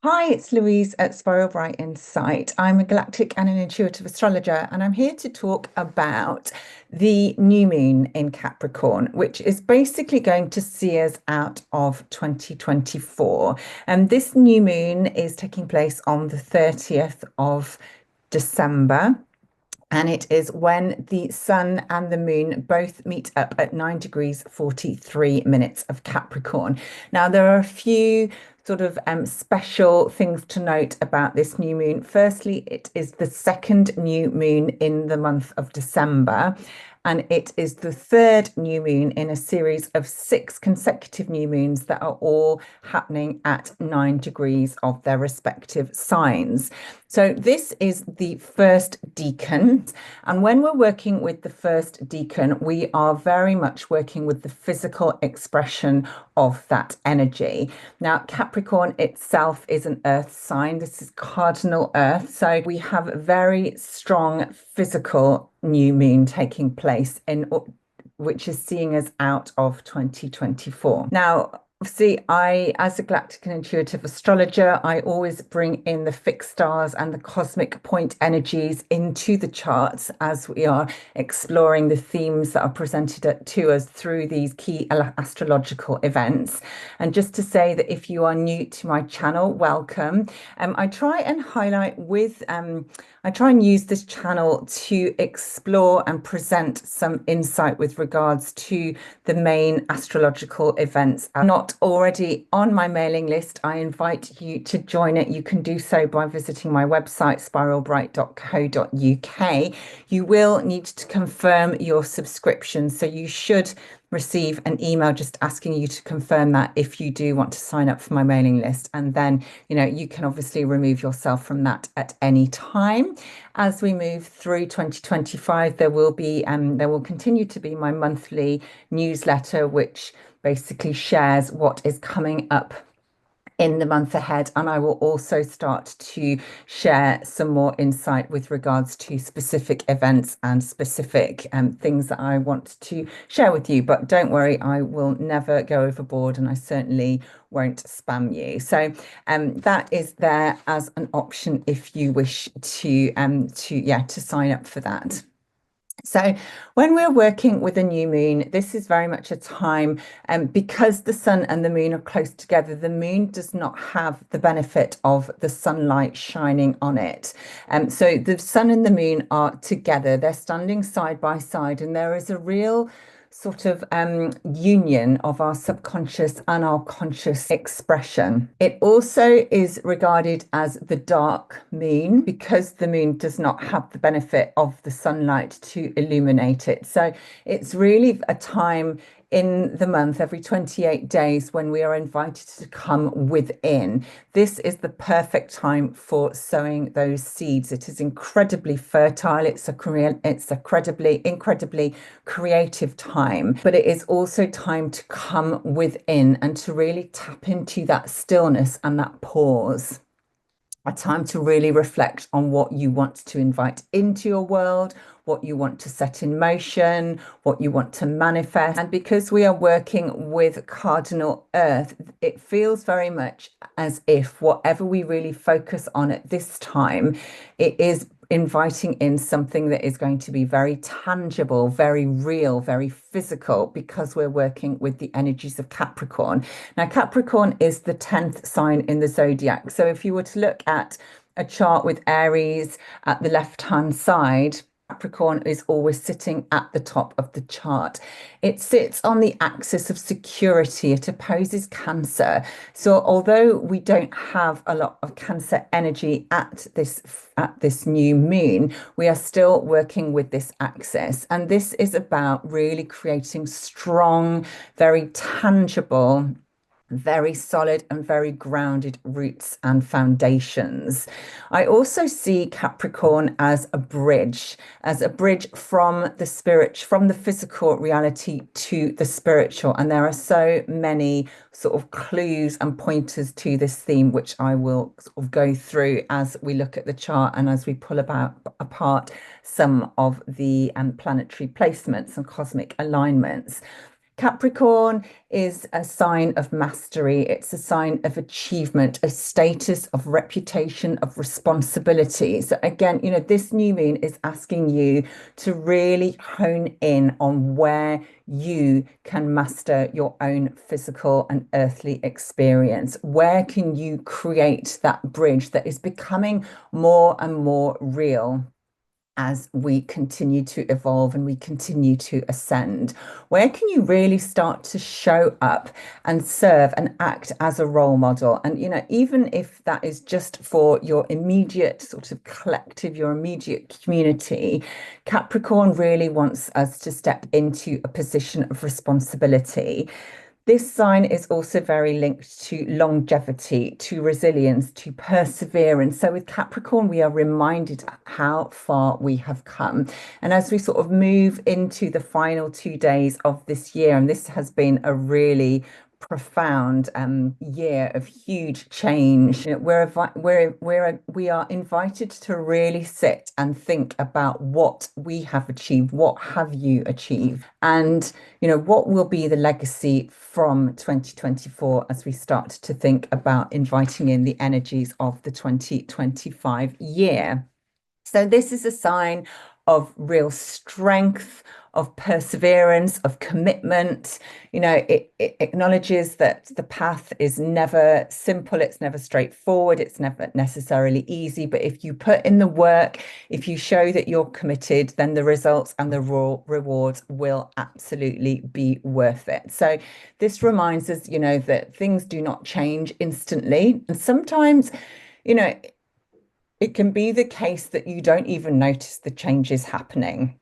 Hi, it's Louise at Spiral Bright Insight. I'm a galactic and an intuitive astrologer, and I'm here to talk about the new moon in Capricorn, which is basically going to see us out of 2024. And this new moon is taking place on the 30th of December. And it is when the sun and the moon both meet up at 9 degrees 43 minutes of Capricorn. Now, there are a few sort of special things to note about this new moon. Firstly, it is the second new moon in the month of December. And it is the third new moon in a series of six consecutive new moons that are all happening at 9 degrees of their respective signs. So this is the first decan. And when we're working with the first decan, we are very much working with the physical expression of that energy. Now, Capricorn itself is an earth sign. This is cardinal earth. So we have a very strong physical new moon taking place in which is seeing us out of 2024. Now, obviously, as a galactic and intuitive astrologer, I always bring in the fixed stars and the cosmic point energies into the charts as we are exploring the themes that are presented to us through these key astrological events. And just to say that if you are new to my channel, welcome. I try and highlight I try and use this channel to explore and present some insight with regards to the main astrological events. Not already on my mailing list, I invite you to join it. You can do so by visiting my website, spiralbright.co.uk. You will need to confirm your subscription, so you should receive an email just asking you to confirm that if you do want to sign up for my mailing list. And then, you can obviously remove yourself from that at any time. As we move through 2025, there will continue to be my monthly newsletter, which basically shares what is coming up in the month ahead. And I will also start to share some more insight with regards to specific events and specific things that I want to share with you. But don't worry, I will never go overboard, and I certainly won't spam you. So that is there as an option if you wish to sign up for that. So when we're working with a new moon, this is very much a time, because the sun and the moon are close together, the moon does not have the benefit of the sunlight shining on it. So the sun and the moon are together, they're standing side by side, and there is a real sort of union of our subconscious and our conscious expression. It also is regarded as the dark moon because the moon does not have the benefit of the sunlight to illuminate it. So it's really a time in the month, every 28 days, when we are invited to come within. This is the perfect time for sowing those seeds. It is incredibly fertile. It's incredibly creative time, but it is also time to come within and to really tap into that stillness and that pause. A time to really reflect on what you want to invite into your world, what you want to set in motion, what you want to manifest. And because we are working with cardinal earth, it feels very much as if whatever we really focus on at this time, it is inviting in something that is going to be very tangible, very real, very physical, because we're working with the energies of Capricorn. Now, Capricorn is the 10th sign in the zodiac. So if you were to look at a chart with Aries at the left-hand side, Capricorn is always sitting at the top of the chart. It sits on the axis of security. It opposes Cancer. So although we don't have a lot of Cancer energy at this new moon, we are still working with this axis. And this is about really creating strong, very tangible, very solid and very grounded roots and foundations. I also see Capricorn as a bridge from the spirit, from the physical reality to the spiritual. And there are so many sort of clues and pointers to this theme, which I will sort of go through as we look at the chart and as we pull apart some of the planetary placements and cosmic alignments. Capricorn is a sign of mastery. It's a sign of achievement, of status, of reputation, of responsibility. So again, this new moon is asking you to really hone in on where you can master your own physical and earthly experience. Where can you create that bridge that is becoming more and more real as we continue to evolve and we continue to ascend? Where can you really start to show up and serve and act as a role model? And, even if that is just for your immediate sort of collective, your immediate community, Capricorn really wants us to step into a position of responsibility. This sign is also very linked to longevity, to resilience, to perseverance. So with Capricorn, we are reminded how far we have come. And as we sort of move into the final 2 days of this year, and this has been a really profound year of huge change. We are invited to really sit and think about what we have achieved, what have you achieved, and what will be the legacy from 2024 as we start to think about inviting in the energies of the 2025 year. So this is a sign of real strength, of perseverance, of commitment. It acknowledges that the path is never simple, it's never straightforward, it's never necessarily easy. But if you put in the work, if you show that you're committed, then the results and the rewards will absolutely be worth it. So this reminds us, that things do not change instantly. And sometimes, it can be the case that you don't even notice the changes happening.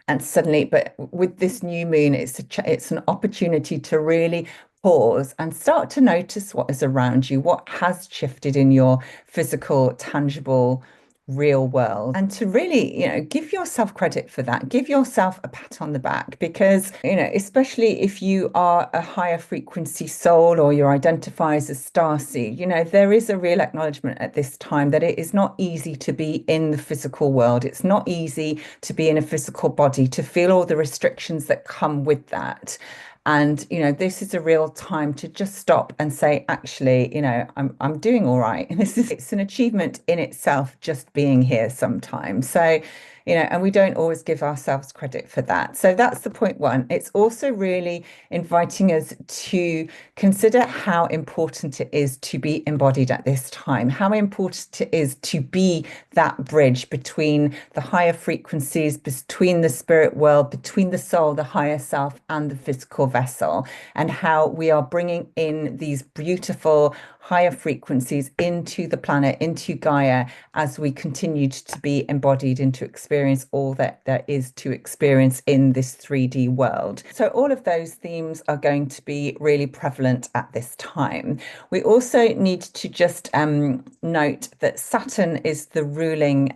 And suddenly, but with this new moon, it's an opportunity to really pause and start to notice what is around you, what has shifted in your physical, tangible, real world, and to really, give yourself credit for that. Give yourself a pat on the back, because, especially if you are a higher frequency soul or you identify as a starseed, there is a real acknowledgement at this time that it is not easy to be in the physical world. It's not easy to be in a physical body, to feel all the restrictions that come with that. And, this is a real time to just stop and say, actually, I'm doing all right. And it's an achievement in itself, just being here sometimes. So, and we don't always give ourselves credit for that. So that's the point one. It's also really inviting us to consider how important it is to be embodied at this time, how important it is to be that bridge between the higher frequencies, between the spirit world, between the soul, the higher self, and the physical vessel, and how we are bringing in these beautiful higher frequencies into the planet, into Gaia, as we continue to be embodied and to experience all that there is to experience in this 3D world. So all of those themes are going to be really prevalent at this time. We also need to just note that Saturn is the ruling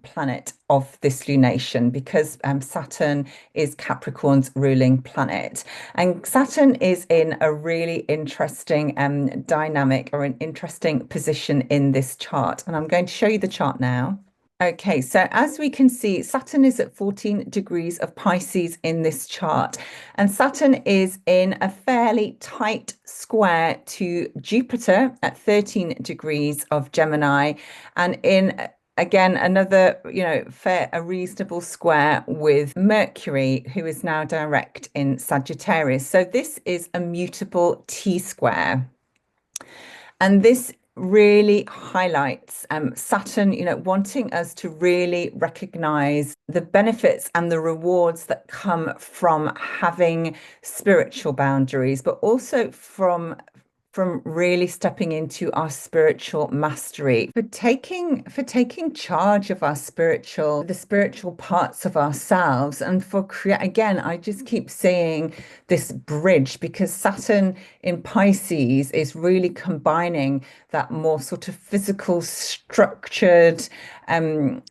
planet of this lunation, because Saturn is Capricorn's ruling planet. And Saturn is in a really interesting dynamic, or an interesting position in this chart. And I'm going to show you the chart now. Okay, so as we can see, Saturn is at 14 degrees of Pisces in this chart, and Saturn is in a fairly tight square to Jupiter at 13 degrees of Gemini, and in again another a reasonable square with Mercury, who is now direct in Sagittarius. So this is a mutable T-square, and this really highlights Saturn, wanting us to really recognize the benefits and the rewards that come from having spiritual boundaries, but also from really stepping into our spiritual mastery, for taking charge of the spiritual parts of ourselves, and for again, I just keep saying this bridge, because Saturn in Pisces is really combining that more sort of physical, structured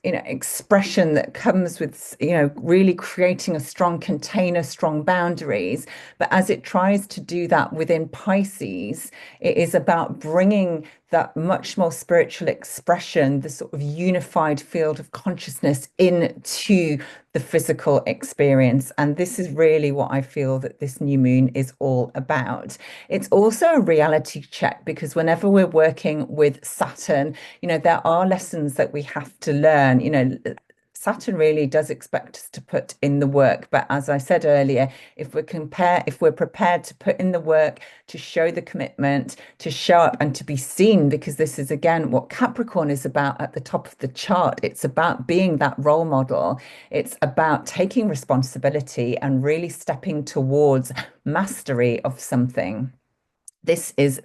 expression that comes with really creating a strong container, strong boundaries. But as it tries to do that within Pisces, It is about bringing that much more spiritual expression, the sort of unified field of consciousness into the physical experience. And this is really what I feel that this new moon is all about. It's also a reality check because whenever we're working with Saturn, there are lessons that we have to learn. Saturn really does expect us to put in the work. But as I said earlier, if we're prepared to put in the work, to show the commitment, to show up and to be seen, because this is again what Capricorn is about at the top of the chart. It's about being that role model. It's about taking responsibility and really stepping towards mastery of something. This is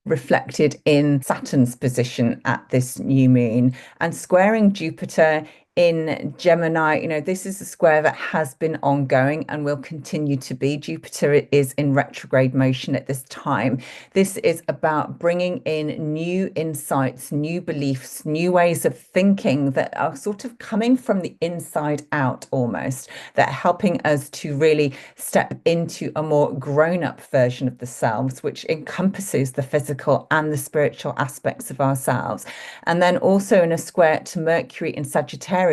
reflected in Saturn's position at this new moon and squaring Jupiter in Gemini. This is a square that has been ongoing and will continue to be. Jupiter is in retrograde motion at this time. This is about bringing in new insights, new beliefs, new ways of thinking that are sort of coming from the inside out almost, that are helping us to really step into a more grown-up version of the selves, which encompasses the physical and the spiritual aspects of ourselves. And then also in a square to Mercury in Sagittarius.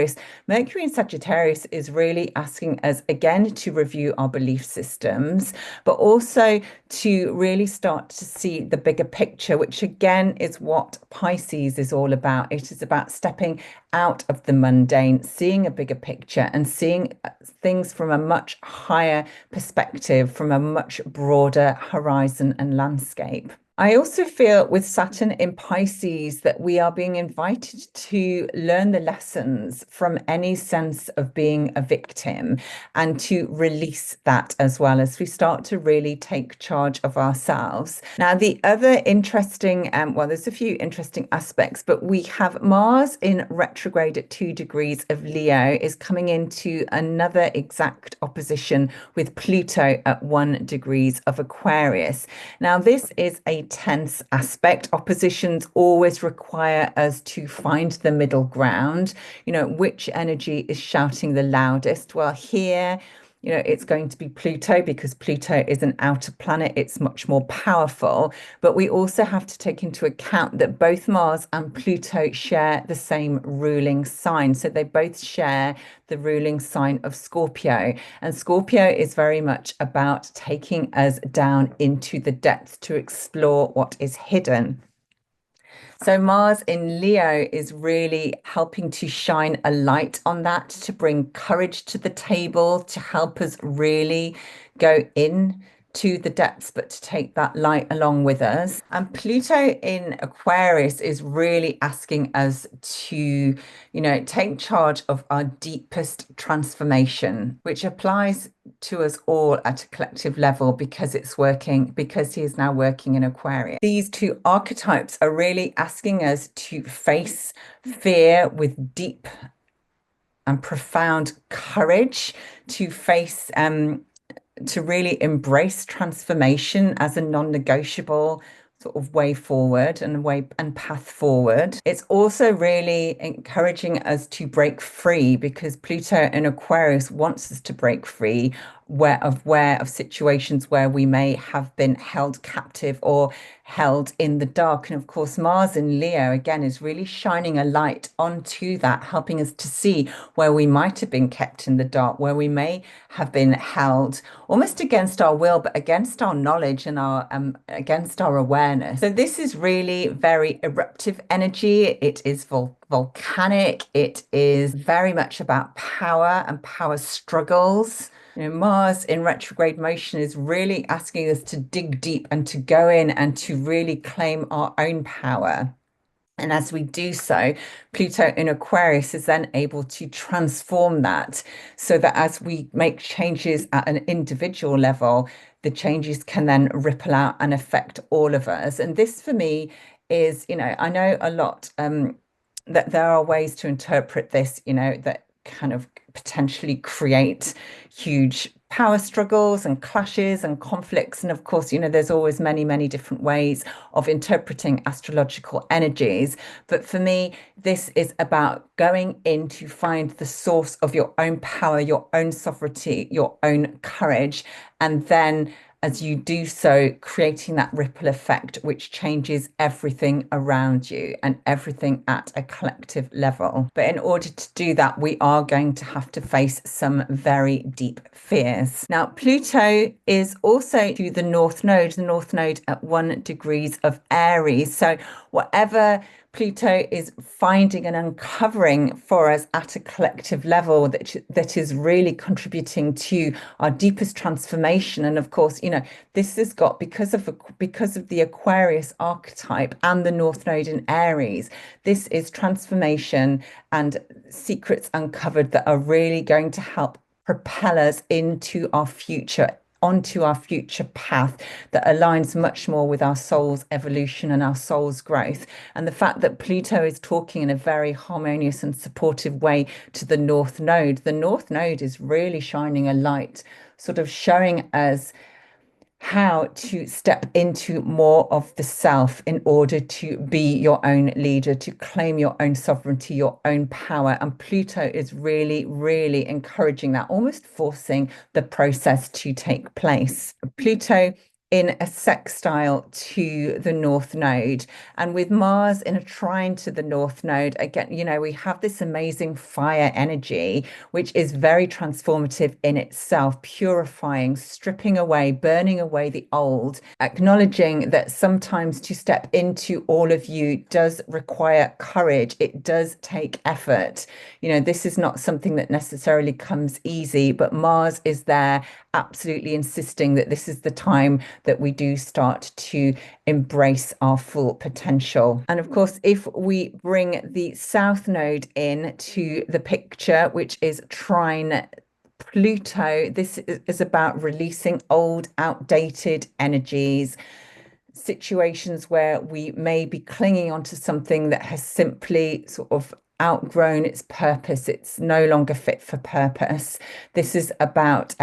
Mercury in Sagittarius is really asking us again to review our belief systems, but also to really start to see the bigger picture, which again is what Pisces is all about. It is about stepping out of the mundane, seeing a bigger picture and seeing things from a much higher perspective, from a much broader horizon and landscape. I also feel with Saturn in Pisces that we are being invited to learn the lessons from any sense of being a victim and to release that as well as we start to really take charge of ourselves. Now, the other interesting, well, there's a few interesting aspects, but we have Mars in retrograde at 2 degrees of Leo is coming into another exact opposition with Pluto at 1 degrees of Aquarius. Now, this is a tense aspect. Oppositions always require us to find the middle ground. Which energy is shouting the loudest? Well, here, it's going to be Pluto because Pluto is an outer planet. It's much more powerful. But we also have to take into account that both Mars and Pluto share the same ruling sign. So they both share the ruling sign of Scorpio. And Scorpio is very much about taking us down into the depths to explore what is hidden. So Mars in Leo is really helping to shine a light on that, to bring courage to the table, to help us really go in to the depths, but to take that light along with us. And Pluto in Aquarius is really asking us to, take charge of our deepest transformation, which applies to us all at a collective level because he is now working in Aquarius. These two archetypes are really asking us to face fear with deep and profound courage, to face to really embrace transformation as a non-negotiable sort of way forward and path forward. It's also really encouraging us to break free because Pluto in Aquarius wants us to break free of situations where we may have been held captive or held in the dark. And of course, Mars in Leo, again, is really shining a light onto that, helping us to see where we might have been kept in the dark, where we may have been held almost against our will, but against our knowledge and against our awareness. So this is really very eruptive energy. It is volcanic. It is very much about power and power struggles. Mars in retrograde motion is really asking us to dig deep and to go in and to really claim our own power. And as we do so, Pluto in Aquarius is then able to transform that so that as we make changes at an individual level, the changes can then ripple out and affect all of us. And this for me is, I know a lot that there are ways to interpret this, that kind of potentially create huge power struggles and clashes and conflicts. And of course, there's always many, many different ways of interpreting astrological energies. But for me, this is about going in to find the source of your own power, your own sovereignty, your own courage, and then as you do so, creating that ripple effect, which changes everything around you and everything at a collective level. But in order to do that, we are going to have to face some very deep fears. Now, Pluto is also to the North Node at 1 degrees of Aries. So whatever Pluto is finding and uncovering for us at a collective level that is really contributing to our deepest transformation. And of course, this has got because of the Aquarius archetype and the North Node in Aries, this is transformation and secrets uncovered that are really going to help propel us into our future, onto our future path that aligns much more with our soul's evolution and our soul's growth. And the fact that Pluto is talking in a very harmonious and supportive way to the North Node is really shining a light, sort of showing us how to step into more of the self in order to be your own leader, to claim your own sovereignty, your own power. And Pluto is really, really encouraging that, almost forcing the process to take place. Pluto in a sextile to the North Node, and with Mars in a trine to the North Node, again, we have this amazing fire energy, which is very transformative in itself, purifying, stripping away, burning away the old, acknowledging that sometimes to step into all of you does require courage. It does take effort. This is not something that necessarily comes easy, but Mars is there absolutely insisting that this is the time that we do start to embrace our full potential. And of course, if we bring the South Node in to the picture, which is trine Pluto, this is about releasing old, outdated energies, situations where we may be clinging onto something that has simply sort of outgrown its purpose. It's no longer fit for purpose. This is about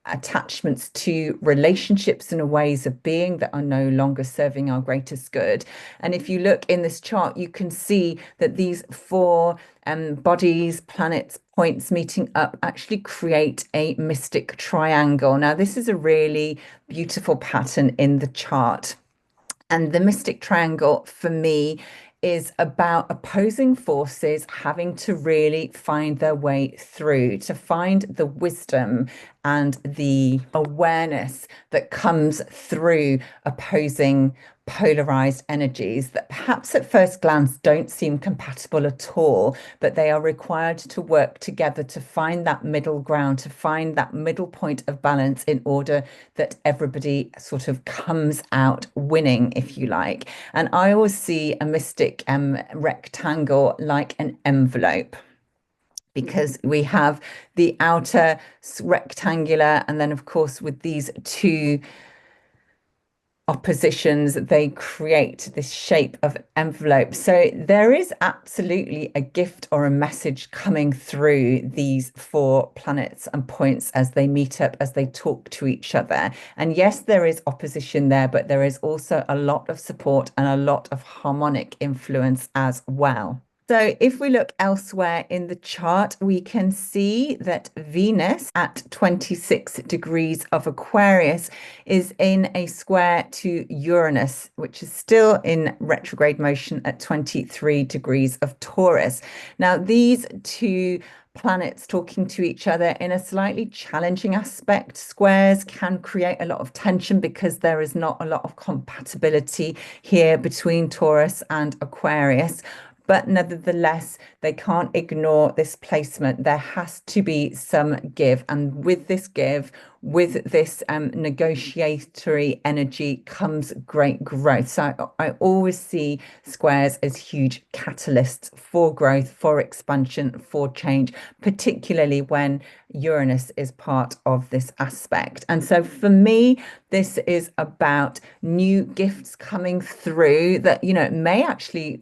attachments to relationships and ways of being that are no longer serving our greatest good. And if you look in this chart, you can see that these four bodies, planets, points meeting up actually create a mystic triangle. Now, this is a really beautiful pattern in the chart. And the mystic triangle for me is about opposing forces having to really find their way through, to find the wisdom and the awareness that comes through opposing polarized energies that perhaps at first glance don't seem compatible at all, but they are required to work together to find that middle ground, to find that middle point of balance in order that everybody sort of comes out winning, if you like. And I always see a mystic rectangle like an envelope, because we have the outer rectangular, and then of course with these two oppositions, they create this shape of envelope. So there is absolutely a gift or a message coming through these four planets and points as they meet up, as they talk to each other. And yes, there is opposition there, but there is also a lot of support and a lot of harmonic influence as well. So if we look elsewhere in the chart, we can see that Venus at 26 degrees of Aquarius is in a square to Uranus, which is still in retrograde motion at 23 degrees of Taurus. Now, these two planets talking to each other in a slightly challenging aspect. Squares can create a lot of tension because there is not a lot of compatibility here between Taurus and Aquarius. But nevertheless, they can't ignore this placement. There has to be some give. And with this give, with this negotiatory energy comes great growth. So I always see squares as huge catalysts for growth, for expansion, for change, particularly when Uranus is part of this aspect. And so for me, this is about new gifts coming through that, may actually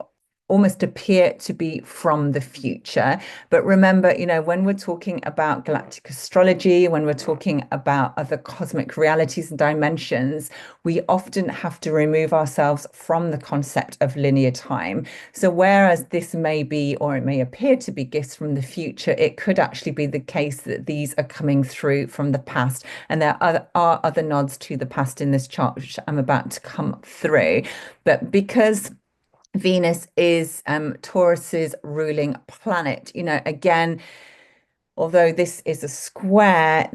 almost appear to be from the future. But remember, when we're talking about galactic astrology, when we're talking about other cosmic realities and dimensions, we often have to remove ourselves from the concept of linear time. So whereas this may be, or it may appear to be, gifts from the future, it could actually be the case that these are coming through from the past. And there are other nods to the past in this chart, which I'm about to come through. But because Venus is Taurus's ruling planet, again, although this is a square,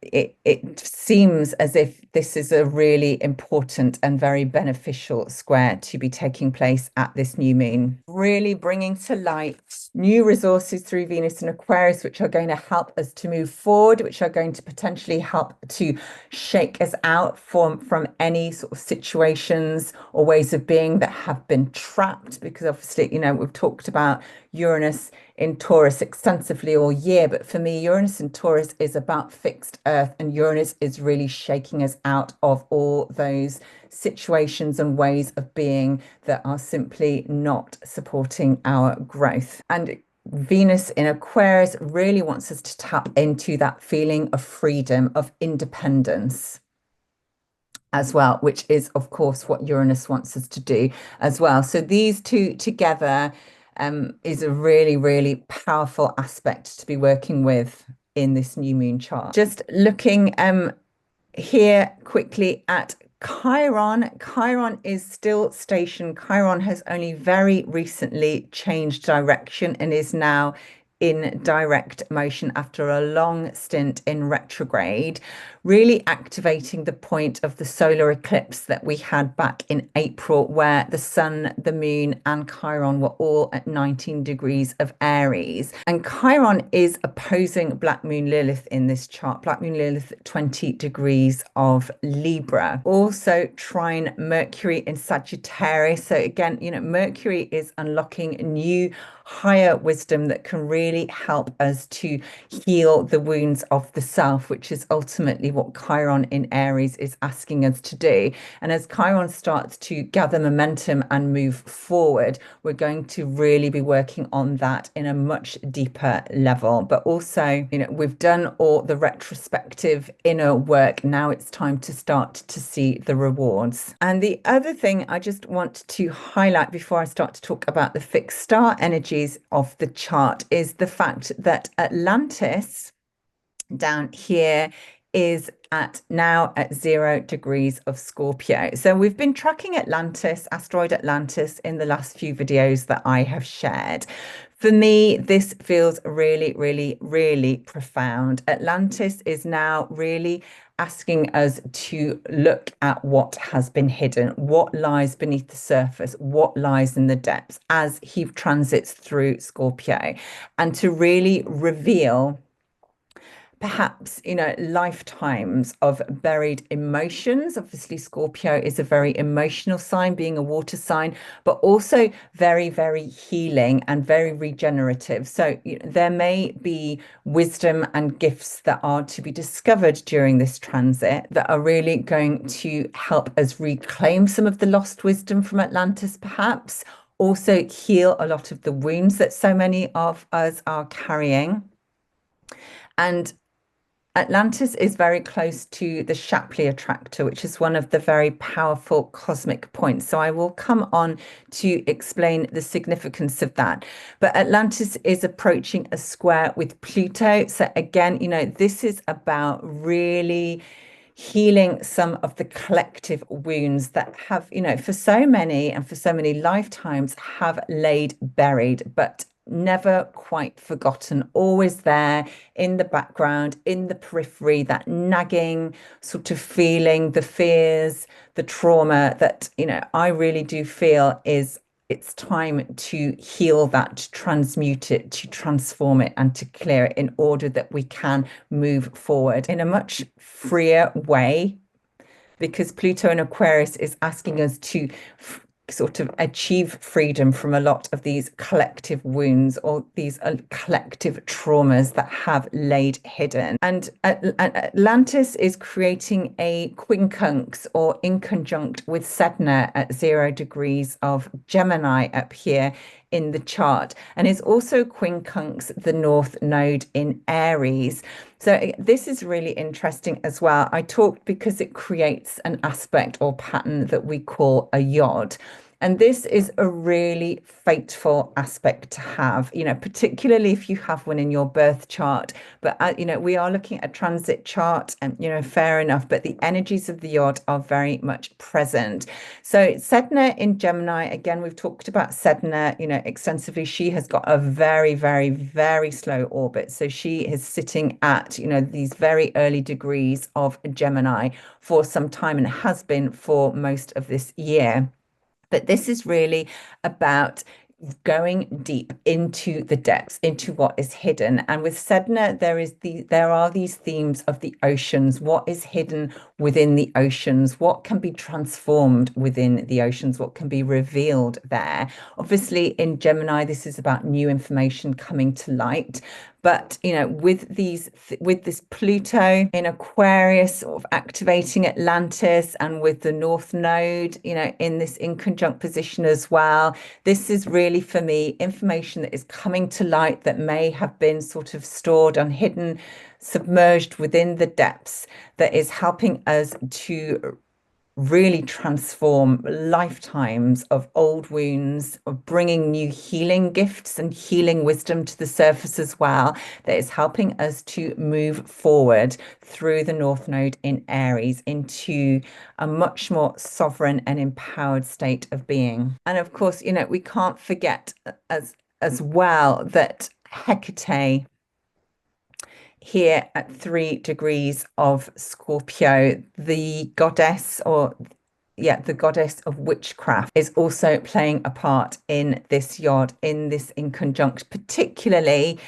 it seems as if this is a really important and very beneficial square to be taking place at this new moon. Really bringing to light new resources through Venus and Aquarius, which are going to help us to move forward, which are going to potentially help to shake us out from any sort of situations or ways of being that have been trapped. Because obviously, we've talked about Uranus in Taurus extensively all year, but for me, Uranus in Taurus is about fixed Earth, and Uranus is really shaking us out of all those situations and ways of being that are simply not supporting our growth. And Venus in Aquarius really wants us to tap into that feeling of freedom, of independence as well, which is, of course, what Uranus wants us to do as well. So these two together is a really, really powerful aspect to be working with in this new moon chart. Just looking here quickly at Chiron. Chiron is still stationed. Chiron has only very recently changed direction and is now in direct motion after a long stint in retrograde, really activating the point of the solar eclipse that we had back in April, where the sun, the moon, and Chiron were all at 19 degrees of Aries. And Chiron is opposing Black Moon Lilith in this chart. Black Moon Lilith at 20 degrees of Libra. Also trine Mercury in Sagittarius. So again, Mercury is unlocking new higher wisdom that can really help us to heal the wounds of the self, which is ultimately what Chiron in Aries is asking us to do. And as Chiron starts to gather momentum and move forward, we're going to really be working on that in a much deeper level. But also, we've done all the retrospective inner work. Now it's time to start to see the rewards. And the other thing I just want to highlight before I start to talk about the fixed star energies of the chart is the fact that Atlantis down here is now at 0 degrees of Scorpio. So we've been tracking Atlantis, asteroid Atlantis, in the last few videos that I have shared. For me, this feels really, really, really profound. Atlantis is now really asking us to look at what has been hidden, what lies beneath the surface, what lies in the depths as he transits through Scorpio, and to really reveal perhaps, lifetimes of buried emotions. Obviously, Scorpio is a very emotional sign, being a water sign, but also very, very healing and very regenerative. So there may be wisdom and gifts that are to be discovered during this transit that are really going to help us reclaim some of the lost wisdom from Atlantis, perhaps. Also heal a lot of the wounds that so many of us are carrying. And Atlantis is very close to the Shapley attractor, which is one of the very powerful cosmic points. So I will come on to explain the significance of that. But Atlantis is approaching a square with Pluto. So again, this is about really healing some of the collective wounds that have, for so many and for so many lifetimes have laid buried, but never quite forgotten, always there in the background, in the periphery, that nagging sort of feeling, the fears, the trauma that, I really do feel is it's time to heal that, to transmute it, to transform it, and to clear it in order that we can move forward in a much freer way, because Pluto in Aquarius is asking us to sort of achieve freedom from a lot of these collective wounds or these collective traumas that have laid hidden. And Atlantis is creating a quincunx or inconjunct with Sedna at 0 degrees of Gemini up here in the chart, and is also quincunx the North Node in Aries. So this is really interesting as well. I talked because it creates an aspect or pattern that we call a yod. And this is a really fateful aspect to have, particularly if you have one in your birth chart. But, we are looking at a transit chart and, fair enough, but the energies of the yod are very much present. So Sedna in Gemini, again, we've talked about Sedna, extensively. She has got a very, very, very slow orbit. So she is sitting at, these very early degrees of Gemini for some time and has been for most of this year. But this is really about going deep into the depths, into what is hidden. And with Sedna, there are these themes of the oceans. What is hidden within the oceans? What can be transformed within the oceans? What can be revealed there? Obviously, in Gemini, this is about new information coming to light. But, with this Pluto in Aquarius sort of activating Atlantis, and with the North Node, in this inconjunct position as well, this is really, for me, information that is coming to light that may have been sort of stored, unhidden, submerged within the depths, that is helping us to really transform lifetimes of old wounds, of bringing new healing gifts and healing wisdom to the surface as well, that is helping us to move forward through the North Node in Aries into a much more sovereign and empowered state of being. And of course, we can't forget as well that Hecate here at 3 degrees of Scorpio, the goddess the goddess of witchcraft, is also playing a part in this yod, in this inconjunct, particularly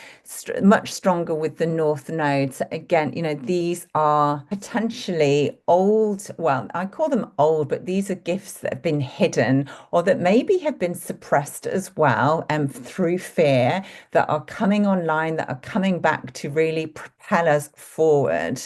much stronger with the North Node. So again, these are potentially old, well, I call them old, but these are gifts that have been hidden or that maybe have been suppressed as well, through fear, that are coming online, that are coming back to really propel us forward.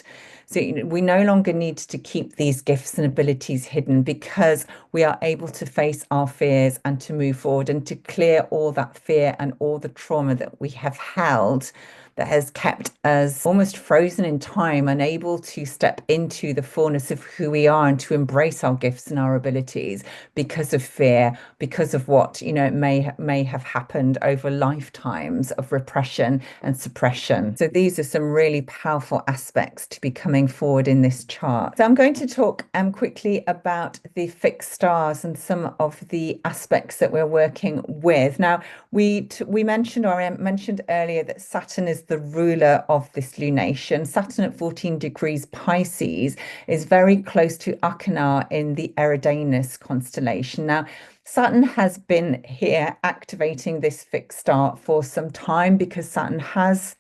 So we no longer need to keep these gifts and abilities hidden, because we are able to face our fears and to move forward and to clear all that fear and all the trauma that we have held, that has kept us almost frozen in time, unable to step into the fullness of who we are and to embrace our gifts and our abilities because of fear, because of what, may have happened over lifetimes of repression and suppression. So these are some really powerful aspects to be coming forward in this chart. So I'm going to talk quickly about the fixed stars and some of the aspects that we're working with. Now, we mentioned, or I mentioned earlier, that Saturn is the ruler of this lunation. Saturn at 14 degrees Pisces is very close to Achernar in the Eridanus constellation. Now, Saturn has been here activating this fixed star for some time, because Saturn has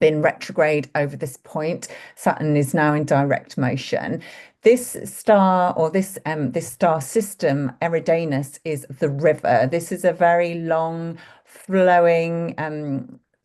been retrograde over this point. Saturn is now in direct motion. This star, or this star system, Eridanus, is the river. This is a very long flowing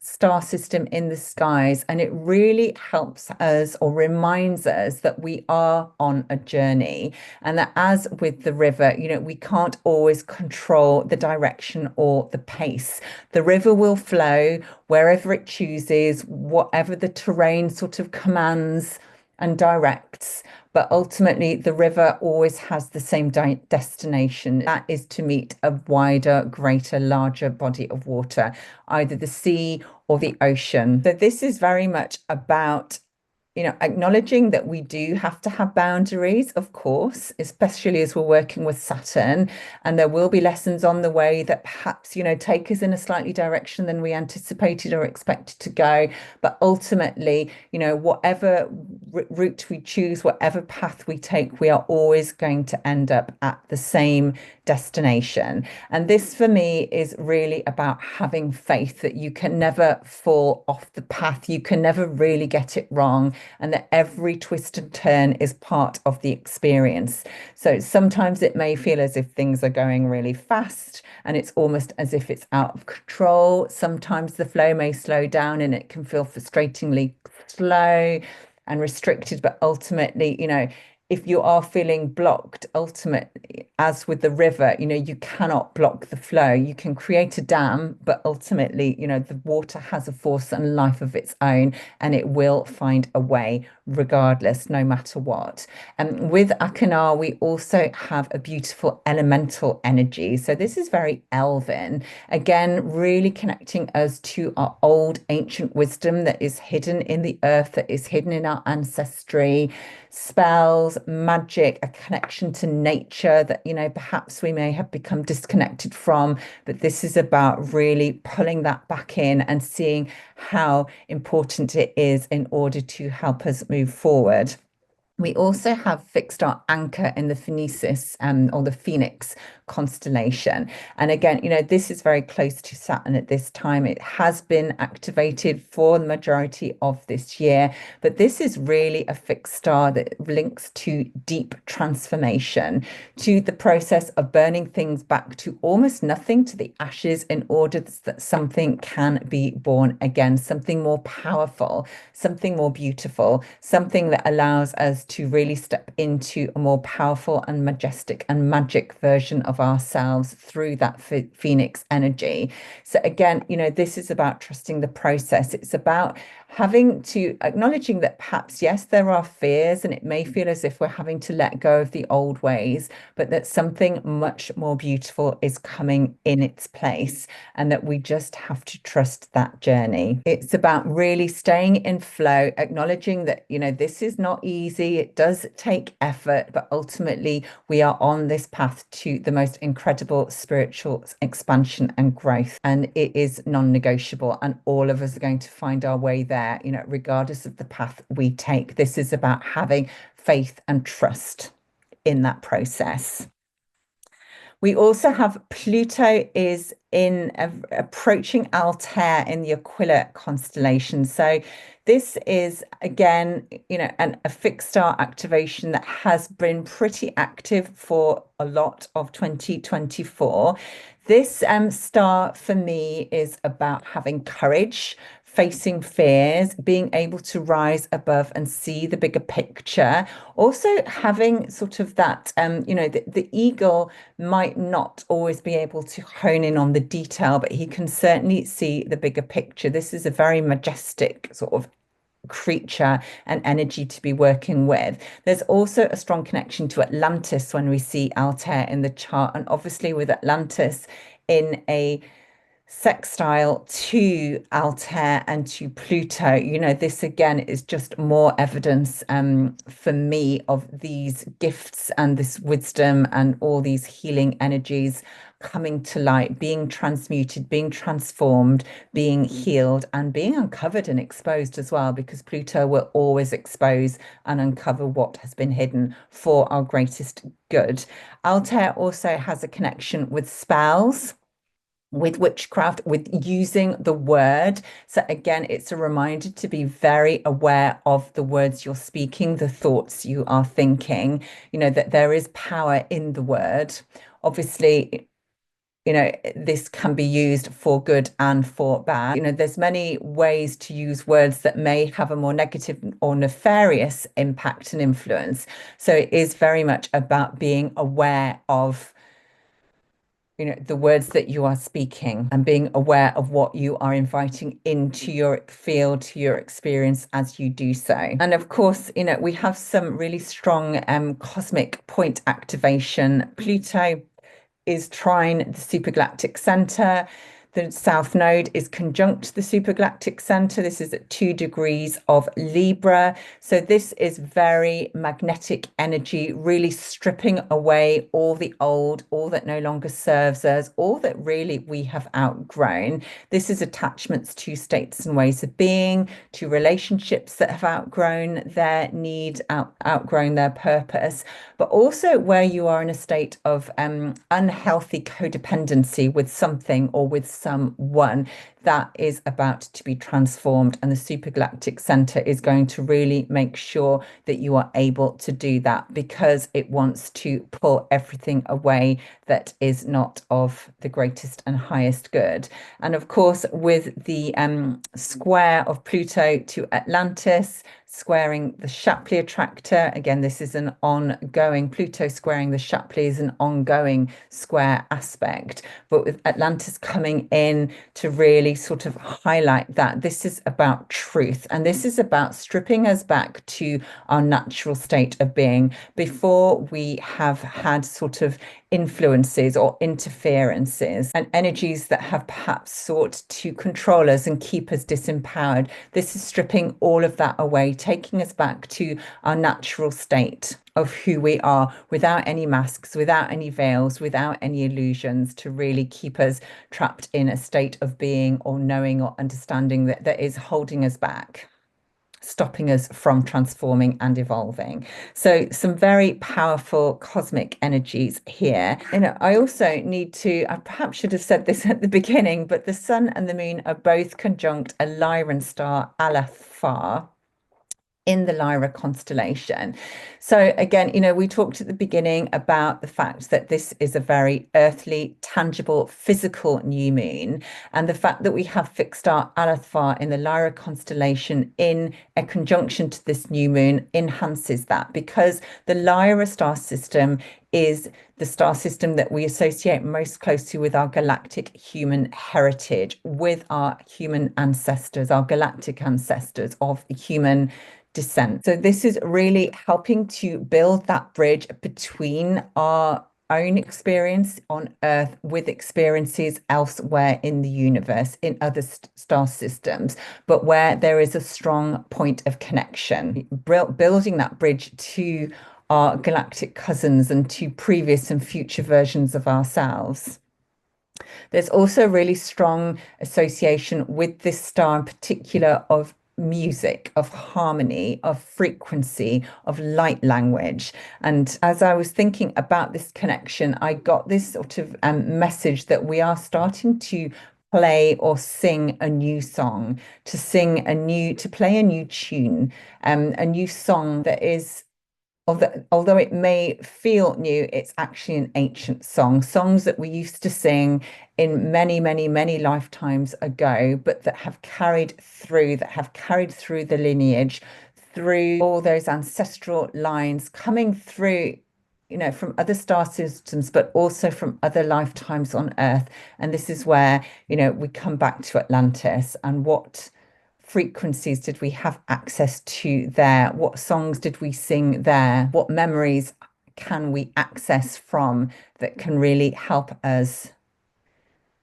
star system in the skies, and it really helps us, or reminds us, that we are on a journey, and that, as with the river, we can't always control the direction or the pace. The river will flow wherever it chooses, whatever the terrain sort of commands and directs. But ultimately, the river always has the same destination. That is to meet a wider, greater, larger body of water, either the sea or the ocean. So this is very much about acknowledging that we do have to have boundaries, of course, especially as we're working with Saturn. And there will be lessons on the way that perhaps, take us in a slightly direction than we anticipated or expected to go. But ultimately, whatever route we choose, whatever path we take, we are always going to end up at the same destination. And this, for me, is really about having faith that you can never fall off the path. You can never really get it wrong. and that every twist and turn is part of the experience. So sometimes it may feel as if things are going really fast and it's almost as if it's out of control. Sometimes the flow may slow down and it can feel frustratingly slow and restricted, but ultimately, if you are feeling blocked, ultimately, as with the river, you cannot block the flow. You can create a dam, but ultimately, the water has a force and life of its own, and it will find a way regardless, no matter what. And with Akhenar, we also have a beautiful elemental energy. So this is very elven. Again, really connecting us to our old ancient wisdom that is hidden in the earth, that is hidden in our ancestry, spells, magic, a connection to nature that, perhaps we may have become disconnected from. But this is about really pulling that back in and seeing how important it is in order to help us move forward. We also have fixed our anchor in the Phoenix, or the Phoenix constellation. And again, this is very close to Saturn at this time. It has been activated for the majority of this year, but this is really a fixed star that links to deep transformation, to the process of burning things back to almost nothing, to the ashes, in order that something can be born again, something more powerful, something more beautiful, something that allows us to really step into a more powerful and majestic and magic version of ourselves through that Phoenix energy. So again, this is about trusting the process. It's about acknowledging that perhaps, yes, there are fears and it may feel as if we're having to let go of the old ways, but that something much more beautiful is coming in its place and that we just have to trust that journey. It's about really staying in flow, acknowledging that, this is not easy. It does take effort, but ultimately we are on this path to the most incredible spiritual expansion and growth. And it is non-negotiable. And all of us are going to find our way there, regardless of the path we take. This is about having faith and trust in that process. We also have Pluto is approaching Altair in the Aquila constellation. So this is, again, a fixed star activation that has been pretty active for a lot of 2024. This star for me is about having courage, facing fears, being able to rise above and see the bigger picture. Also having sort of that, the eagle might not always be able to hone in on the detail, but he can certainly see the bigger picture. This is a very majestic sort of creature and energy to be working with. There's also a strong connection to Atlantis when we see Altair in the chart, and obviously with Atlantis in a sextile to Altair and to Pluto, this again is just more evidence for me of these gifts and this wisdom and all these healing energies coming to light, being transmuted, being transformed, being healed, and being uncovered and exposed as well, because Pluto will always expose and uncover what has been hidden for our greatest good. Altair also has a connection with spells, with witchcraft, with using the word. So again, it's a reminder to be very aware of the words you're speaking, the thoughts you are thinking, that there is power in the word. Obviously, this can be used for good and for bad. There's many ways to use words that may have a more negative or nefarious impact and influence. So it is very much about being aware of the words that you are speaking and being aware of what you are inviting into your field, to your experience as you do so. And of course, we have some really strong cosmic point activation. Pluto is trine the supergalactic center. The South Node is conjunct the supergalactic center. This is at 2 degrees of Libra. So this is very magnetic energy, really stripping away all the old, all that no longer serves us, all that really we have outgrown. This is attachments to states and ways of being, to relationships that have outgrown their need, outgrown their purpose, but also where you are in a state of unhealthy codependency with something or with someone that is about to be transformed, and the supergalactic center is going to really make sure that you are able to do that, because it wants to pull everything away that is not of the greatest and highest good. And of course, with the square of Pluto to Atlantis, squaring the Shapley attractor. Again, this is an ongoing, Pluto squaring the Shapley is an ongoing square aspect. But with Atlantis coming in to really sort of highlight that, this is about truth. And this is about stripping us back to our natural state of being before we have had sort of influences or interferences and energies that have perhaps sought to control us and keep us disempowered. This is stripping all of that away, taking us back to our natural state of who we are, without any masks, without any veils, without any illusions, to really keep us trapped in a state of being or knowing or understanding that is holding us back, stopping us from transforming and evolving. So some very powerful cosmic energies here. I also need to, I perhaps should have said this at the beginning, but the sun and the moon are both conjunct a Lyran star, Alethar, in the Lyra constellation. So again, we talked at the beginning about the fact that this is a very earthly, tangible, physical new moon, and the fact that we have fixed star Alethar in the Lyra constellation in a conjunction to this new moon enhances that, because the Lyra star system is the star system that we associate most closely with our galactic human heritage, with our human ancestors, our galactic ancestors of human descent. So this is really helping to build that bridge between our own experience on Earth with experiences elsewhere in the universe, in other star systems, but where there is a strong point of connection, building that bridge to our galactic cousins and to previous and future versions of ourselves. There's also a really strong association with this star in particular of music, of harmony, of frequency, of light language. And as I was thinking about this connection, I got this sort of message that we are starting to play or sing a new song, to play a new tune, a new song that is, although it may feel new, it's actually an ancient song. Songs that we used to sing in many, many, many lifetimes ago, but that have carried through the lineage, through all those ancestral lines coming through, from other star systems, but also from other lifetimes on Earth. And this is where, we come back to Atlantis, and what frequencies did we have access to there? What songs did we sing there? What memories can we access from that can really help us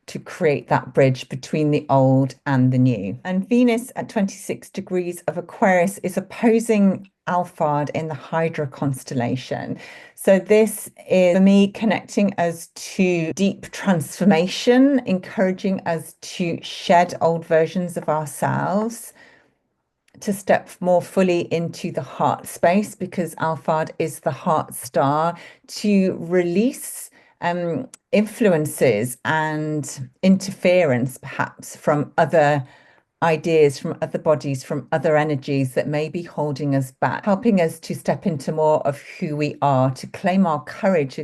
to create that bridge between the old and the new? And Venus at 26 degrees of Aquarius is opposing Alphard in the Hydra constellation. So this is, for me, connecting us to deep transformation, encouraging us to shed old versions of ourselves, to step more fully into the heart space, because Alphard is the heart star, to release influences and interference perhaps from other ideas, from other bodies, from other energies that may be holding us back, helping us to step into more of who we are, to claim our courage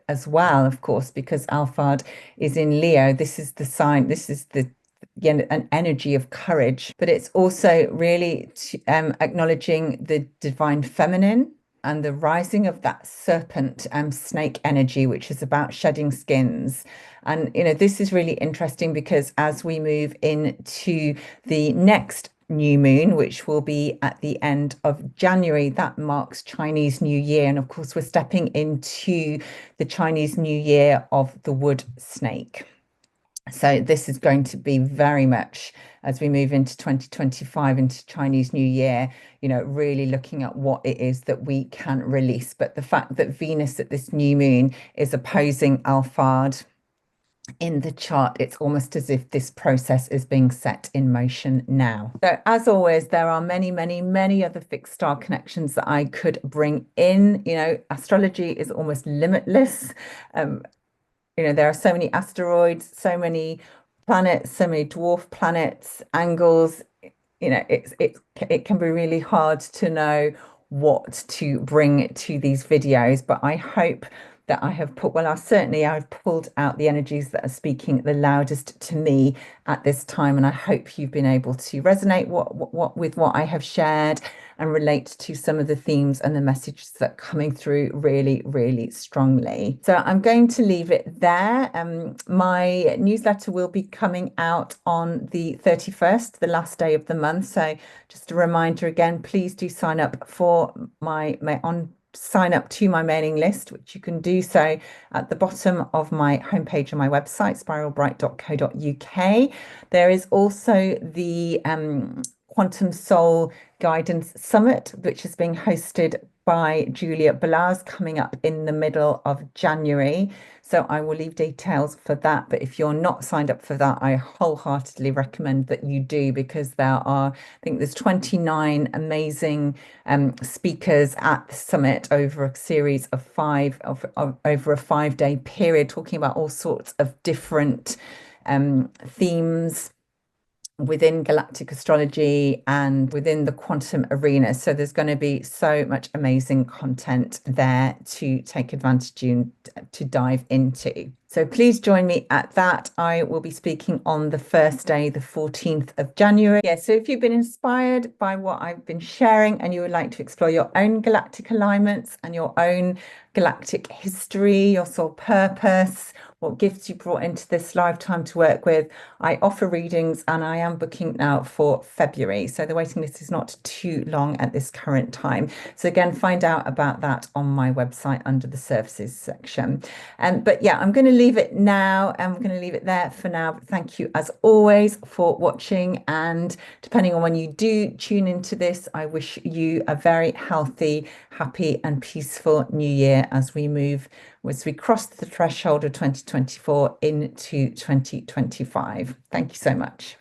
as well, of course, because Alphard is in Leo. This is the sign, this is an energy of courage, but it's also really acknowledging the divine feminine and the rising of that serpent snake energy, which is about shedding skins. And, this is really interesting, because as we move into the next new moon, which will be at the end of January, that marks Chinese New Year. And of course, we're stepping into the Chinese New Year of the wood snake. So this is going to be very much, as we move into 2025, into Chinese New Year, really looking at what it is that we can release. But the fact that Venus at this new moon is opposing Alphard in the chart, it's almost as if this process is being set in motion now. So as always, there are many, many, many other fixed star connections that I could bring in. Astrology is almost limitless. There are so many asteroids, so many planets, so many dwarf planets, angles. It can be really hard to know what to bring to these videos, but I hope that I have I've pulled out the energies that are speaking the loudest to me at this time, and I hope you've been able to resonate with what I have shared and relate to some of the themes and the messages that are coming through really, really strongly. So I'm going to leave it there. My newsletter will be coming out on the 31st, the last day of the month. So just a reminder again, please do sign up for sign up to my mailing list, which you can do so at the bottom of my homepage on my website, spiralbright.co.uk. There is also the Quantum Soul Guidance Summit, which is being hosted by Julia Balaz, coming up in the middle of January. So I will leave details for that. But if you're not signed up for that, I wholeheartedly recommend that you do, because I think there's 29 amazing speakers at the summit over a series of over a 5-day period, talking about all sorts of different themes within galactic astrology and within the quantum arena. So there's going to be so much amazing content there to take advantage and to dive into. So please join me at that. I will be speaking on the first day, the 14th of January. Yeah, so if you've been inspired by what I've been sharing and you would like to explore your own galactic alignments and your own galactic history, your soul purpose, what gifts you brought into this lifetime to work with, I offer readings, and I am booking now for February. So the waiting list is not too long at this current time. So again, find out about that on my website under the services section. But yeah, I'm going to leave it now. I'm going to leave it there for now. But thank you as always for watching. And depending on when you do tune into this, I wish you a very healthy, happy and peaceful new year as we cross the threshold of 2024 into 2025. Thank you so much.